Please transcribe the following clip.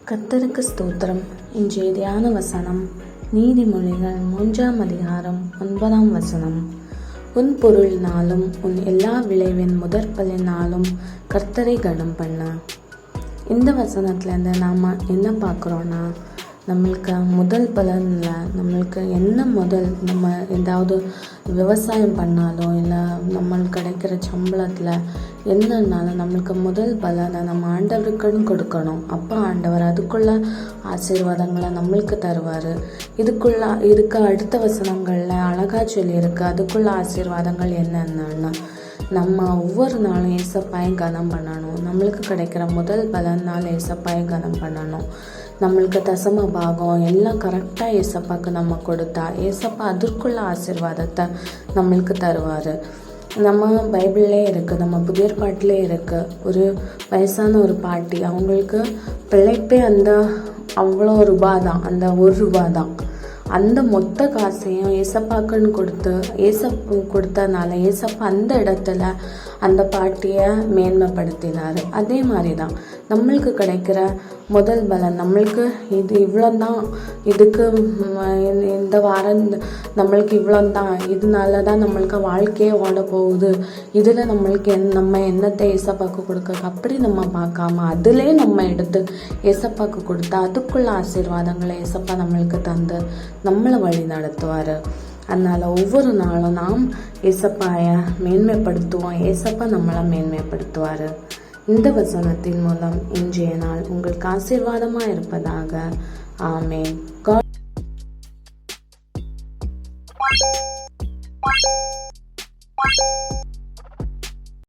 கர்த்தருக்கு ஸ்தோத்திரம். இன்றைய தியான வசனம் நீதிமொழிகள் 3ஆம் அதிகாரம் 9ஆம் வசனம். உன் பொருளினாலும் உன் எல்லா விளைவின் முதற்பலினாலும் கர்த்தரை கனம் பண்ண. இந்த வசனத்துலேருந்து நாம் என்ன பார்க்குறோன்னா, நம்மளுக்கு முதல் பலனில் நம்மளுக்கு என்ன நம்ம ஏதாவது விவசாயம் பண்ணாலோ இல்லை நம்மளுக்கு கிடைக்கிற சம்பளத்தில் என்னன்னாலும் நம்மளுக்கு முதல் பலனை நம்ம ஆண்டவருக்குன்னு கொடுக்கணும். அப்போ ஆண்டவர் அதுக்குள்ள ஆசீர்வாதங்களை நம்மளுக்கு தருவார். இதுக்கு அடுத்த வசனங்களில் அழகாக சொல்லியிருக்கு அதுக்குள்ள ஆசீர்வாதங்கள் என்னென்னு. நம்ம ஒவ்வொரு நாளும் ஏசப்பாயை கனம் பண்ணணும். நம்மளுக்கு கிடைக்கிற முதல் பலனால் ஏசப்பாயை கனம் பண்ணணும். நம்மளுக்கு தசம பாகம் எல்லாம் கரெக்டாக ஏசப்பாவுக்கு நம்ம கொடுத்தா ஏசப்பா அதற்குள்ள ஆசீர்வாதத்தை நம்மளுக்கு தருவார். நம்ம பைபிள்லே இருக்குது, நம்ம புதிய பாட்டிலே இருக்குது. ஒரு வயசான ஒரு பாட்டி, அவங்களுக்கு பிழைப்பே அவ்வளோ ரூபா தான், அந்த ₹1 தான். அந்த மொத்த காசையும் ஏசப்பாக்குன்னு கொடுத்தனால ஏசப்பா அந்த இடத்துல அந்த பாட்டியை மேன்மைப்படுத்தினார். அதே மாதிரி தான் நம்மளுக்கு கிடைக்கிற முதல் பலன் நம்மளுக்கு இவ்வளோ தான், இதுக்கு இந்த வாரம் நம்மளுக்கு இவ்வளோ தான், இதனால தான் நம்மளுக்கு வாழ்க்கையே ஓட போகுது, இதில் நம்மளுக்கு நம்ம என்னத்தை ஏசப்பாக்கு கொடுக்க அப்படி நம்ம பார்க்காம அதிலே நம்ம எடுத்து ஏசப்பாக்கு கொடுத்தா அதுக்குள்ள ஆசீர்வாதங்களை ஏசப்பா நம்மளுக்கு தந்து நம்மளை வழி நடத்துவார். அதனால் ஒவ்வொரு நாளும் நாம் ஏசப்பாயை மேன்மைப்படுத்துவோம், ஏசப்பா நம்மளை மேன்மைப்படுத்துவார். இந்த வசனத்தின் மூலம் இன்றைய நாள் உங்களுக்கு ஆசீர்வாதமாக இருப்பதாக. ஆமென்.